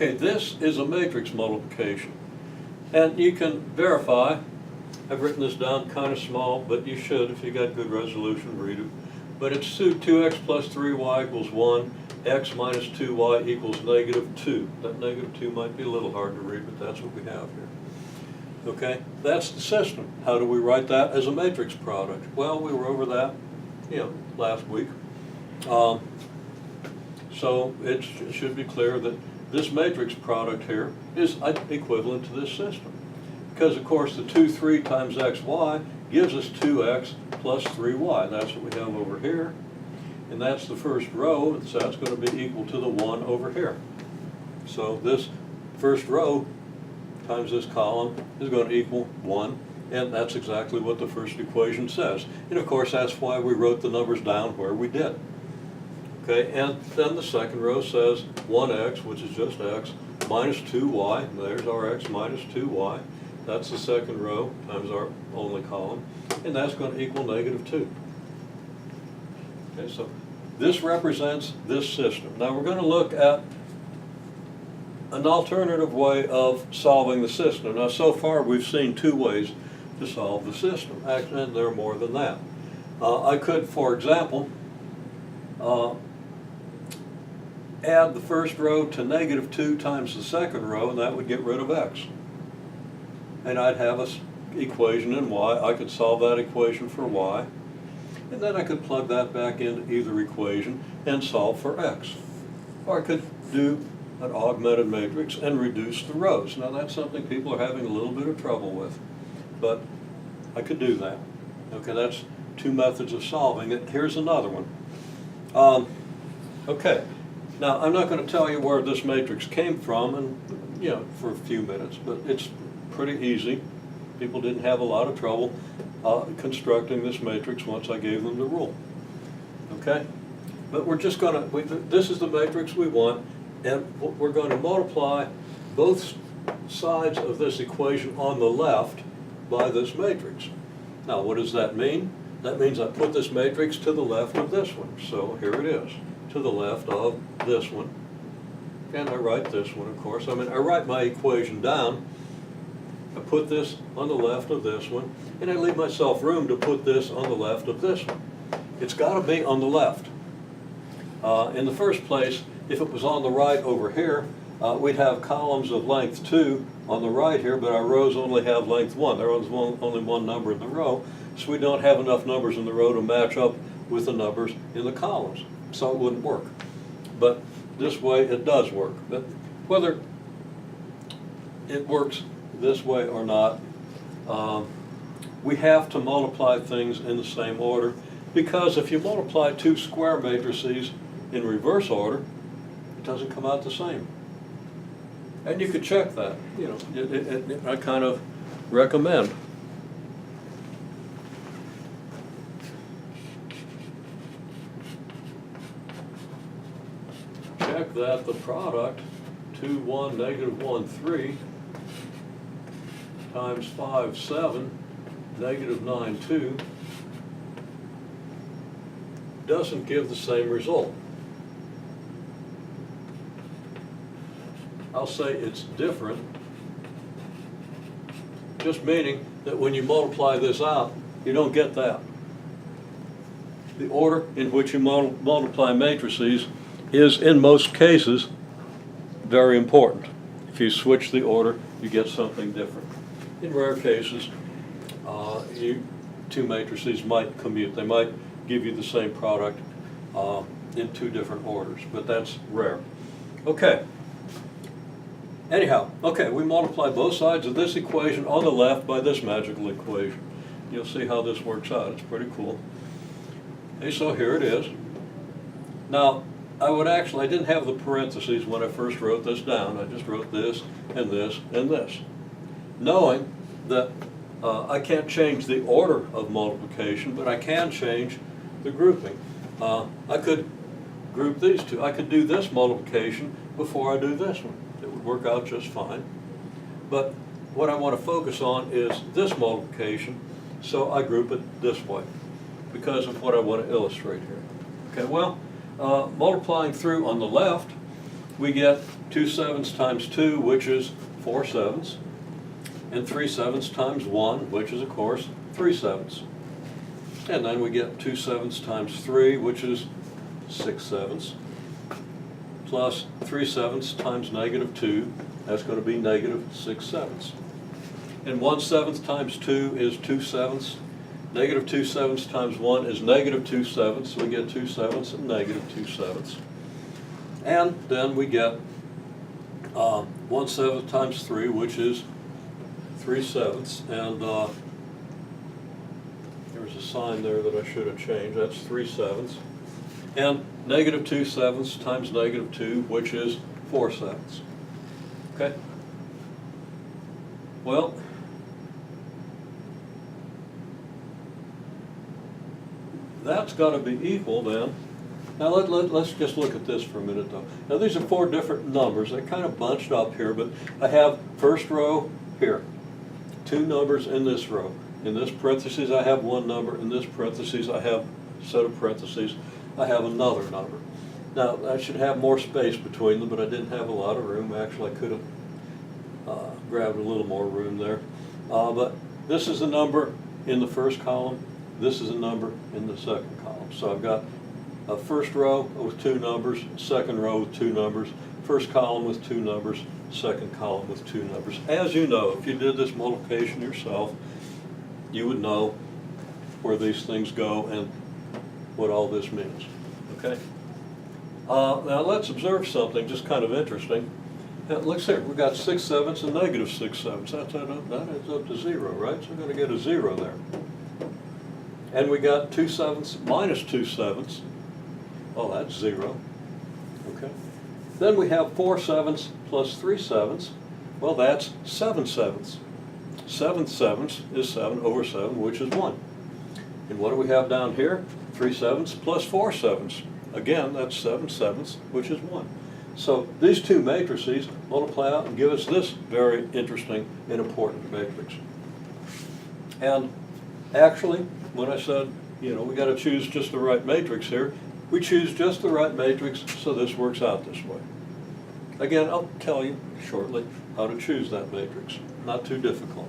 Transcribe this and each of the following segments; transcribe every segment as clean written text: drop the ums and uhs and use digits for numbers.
Okay, this is a matrix multiplication. And you can verify, I've written this down kind of small, but you should, if you got good resolution, read it. But it's 2x plus 3y equals 1, x minus 2y equals negative 2. That negative 2 might be a little hard to read, but that's what we have here. Okay, that's the system. How do we write that as a matrix product? Well, we were over that, last week. So it should be clear that this matrix product here is equivalent to this system. Because, of course, the 2, 3 times xy gives us 2x plus 3y. That's what we have over here. And that's the first row, so that's going to be equal to the 1 over here. So this first row times this column is going to equal 1, and that's exactly what the first equation says. And, of course, that's why we wrote the numbers down where we did. Okay, and then the second row says 1x, which is just x, minus 2y. There's our x minus 2y. That's the second row times our only column, and that's going to equal negative 2. Okay, so this represents this system. Now we're going to look at an alternative way of solving the system. Now so far we've seen two ways to solve the system, and there are more than that. I could, for example, add the first row to negative 2 times the second row, and that would get rid of x. And I'd have an equation in y. I could solve that equation for y. And then I could plug that back into either equation and solve for x. Or I could do an augmented matrix and reduce the rows. Now that's something people are having a little bit of trouble with. But I could do that. Okay, that's two methods of solving it. Here's another one. Okay. Now, I'm not going to tell you where this matrix came from, and for a few minutes, but it's pretty easy. People didn't have a lot of trouble constructing this matrix once I gave them the rule. Okay? But we're just going to, this is the matrix we want, and we're going to multiply both sides of this equation on the left by this matrix. Now, what does that mean? That means I put this matrix to the left of this one. So here it is, to the left of this one. And I write this one, of course. I write my equation down. I put this on the left of this one, and I leave myself room to put this on the left of this one. It's got to be on the left. In the first place, if it was on the right over here, we'd have columns of length 2 on the right here, but our rows only have length 1. There is only one number in the row, so we don't have enough numbers in the row to match up with the numbers in the columns. So it wouldn't work. But this way it does work. But whether it works this way or not, we have to multiply things in the same order, because if you multiply two square matrices in reverse order, it doesn't come out the same. And you could check that. I kind of recommend. Check that the product 2, 1, negative 1, 3 times 5, 7, negative 9, 2 doesn't give the same result. I'll say it's different, just meaning that when you multiply this out, you don't get that. The order in which you multiply matrices is, in most cases, very important. If you switch the order, you get something different. In rare cases, two matrices might commute. They might give you the same product in two different orders, but that's rare. Okay. Anyhow, okay, we multiply both sides of this equation on the left by this magical equation. You'll see how this works out. It's pretty cool. Okay, so here it is. Now, I didn't have the parentheses when I first wrote this down. I just wrote this and this and this, knowing that I can't change the order of multiplication, but I can change the grouping. I could group these two. I could do this multiplication before I do this one. It would work out just fine. But what I want to focus on is this multiplication, so I group it this way because of what I want to illustrate here. Okay, well, multiplying through on the left, we get 2 sevenths times 2, which is 4 sevenths, and 3 sevenths times 1, which is, of course, 3 sevenths. And then we get 2 sevenths times 3, which is 6 sevenths, plus 3 sevenths times negative 2, that's going to be negative 6 sevenths. And 1 seventh times 2 is 2 sevenths. Negative 2 sevenths times 1 is negative 2 sevenths, so we get 2 sevenths and negative 2 sevenths. And then we get 1 seventh times 3, which is 3 sevenths, and there's a sign there that I should have changed, that's 3 sevenths. And negative 2 sevenths times negative 2, which is 4 sevenths. Okay? Well, that's got to be equal then. Now let's just look at this for a minute though. Now these are 4 different numbers. They're kind of bunched up here, but I have first row here, 2 numbers in this row. In this parentheses I have 1 number. In this parentheses I have a set of parentheses. I have another number. Now I should have more space between them, but I didn't have a lot of room. Actually I could have grabbed a little more room there. But this is a number in the first column. This is a number in the second column. So I've got a first row with 2 numbers, second row with 2 numbers, first column with 2 numbers, second column with 2 numbers. As you know, if you did this multiplication yourself, you would know where these things go and what all this means. Okay? Now let's observe something just kind of interesting. Now, look here, we've got 6 sevenths and negative 6 sevenths. That adds up to 0, right? So we're going to get a 0 there. And we got 2 sevenths minus 2 sevenths. Oh, that's 0. Okay. Then we have 4 sevenths plus 3 sevenths. Well, that's 7 sevenths. 7 sevenths is 7 over 7, which is 1. And what do we have down here? 3 sevenths plus 4 sevenths. Again, that's 7 sevenths, which is 1. So these 2 matrices multiply out and give us this very interesting and important matrix. And actually, when I said, you know, we got to choose just the right matrix here, we choose just the right matrix, so this works out this way. Again, I'll tell you shortly how to choose that matrix. Not too difficult.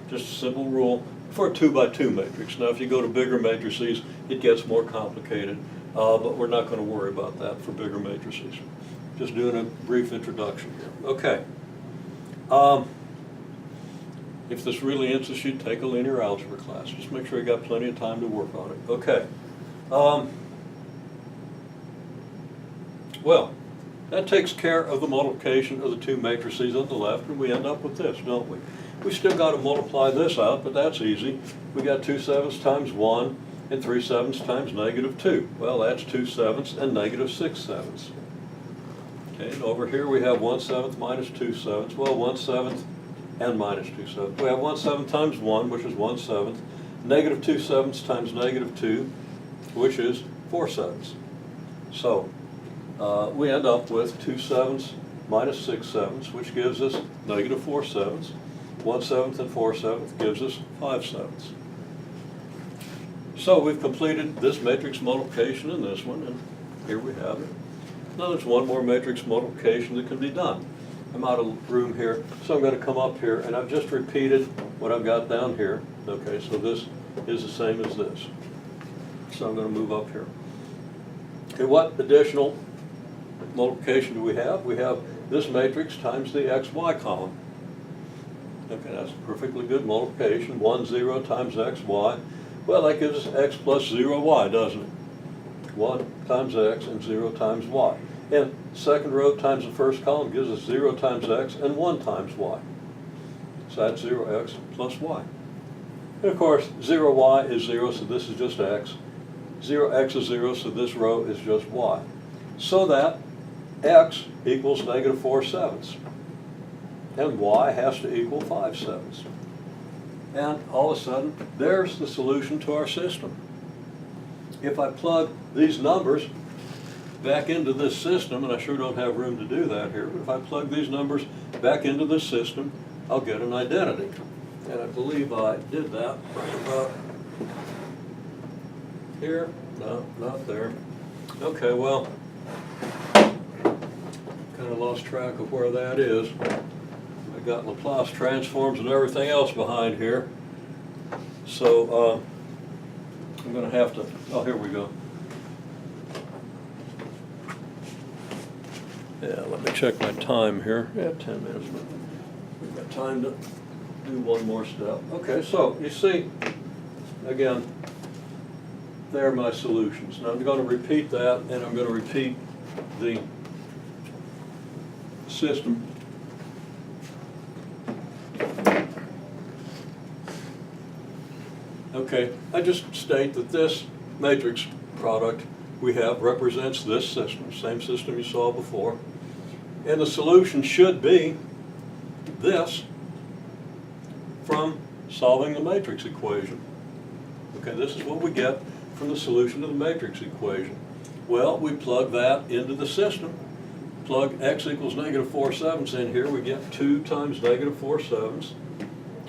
Just a simple rule for a 2 by 2 matrix. Now, if you go to bigger matrices, it gets more complicated, but we're not going to worry about that for bigger matrices. Just doing a brief introduction here. Okay. If this really interests you, take a linear algebra class. Just make sure you got plenty of time to work on it. Okay. Well, that takes care of the multiplication of the 2 matrices on the left, and we end up with this, don't we? We still got to multiply this out, but that's easy. We got 2 sevenths times 1 and 3 sevenths times negative 2. Well, that's 2 sevenths and negative 6 sevenths. Okay, and over here we have 1 seventh minus 2 sevenths. Well, 1 seventh and minus 2 sevenths. We have 1 seventh times 1, which is 1 seventh. Negative 2 sevenths times negative 2, which is 4 sevenths. So we end up with 2 sevenths minus 6 sevenths, which gives us negative 4 sevenths. 1 seventh and 4 sevenths gives us 5 sevenths. So we've completed this matrix multiplication and this one, and here we have it. Now there's one more matrix multiplication that can be done. I'm out of room here, so I'm going to come up here, and I've just repeated what I've got down here. Okay, so this is the same as this. So I'm going to move up here. Okay, what additional multiplication do we have? We have this matrix times the xy column. Okay, that's a perfectly good multiplication. 1, 0 times xy. Well, that gives us x plus 0y, doesn't it? 1 times x and 0 times y. And second row times the first column gives us 0 times x and 1 times y. So that's 0x plus y. And of course, 0y is 0, so this is just x. 0x is 0, so this row is just y. So that x equals negative 4 sevenths. And y has to equal 5 sevenths. And all of a sudden, there's the solution to our system. If I plug these numbers back into this system, and I sure don't have room to do that here, but if I plug these numbers back into this system, I'll get an identity. And I believe I did that right about here. No, not there. Okay, well, lost track of where that is. I got Laplace transforms and everything else behind here. So I'm going to have to, oh, here we go. Yeah, let me check my time here. Yeah, 10 minutes. We've got time to do one more step. Okay, so you see, again, there are my solutions. Now I'm going to repeat that, and I'm going to repeat the system. Okay, I just state that this matrix product we have represents this system, same system you saw before. And the solution should be this from solving the matrix equation. Okay, this is what we get from the solution to the matrix equation. Well, we plug that into the system. Plug x equals -4/7 in here, we get 2 times -4/7,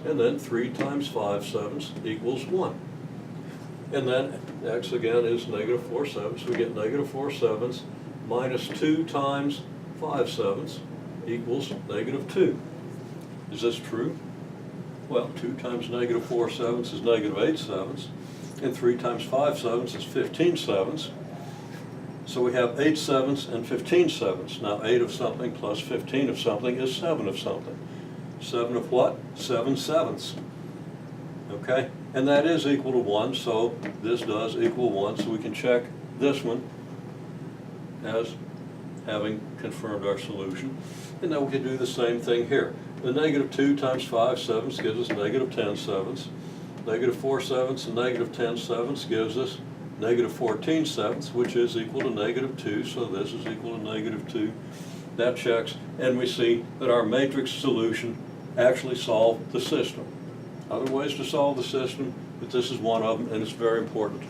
and then 3 times 5/7 equals 1. And then x again is -4/7, so we get -4/7 minus 2 times 5/7 equals -2. Is this true? Well, 2 times -4/7 is -8/7, and 3 times 5/7 is 15/7. So we have 8/7 and 15/7. Now 8 of something plus 15 of something is 7 of something. 7 of what? 7/7. Okay? And that is equal to 1, so this does equal 1, so we can check this one as having confirmed our solution. And then we can do the same thing here. The -2 times 5/7 gives us -10/7. -4/7 and -10/7 gives us -14/7, which is equal to -2, so this is equal to -2. That checks, and we see that our matrix solution actually solved the system. Other ways to solve the system, but this is one of them, and it's very important.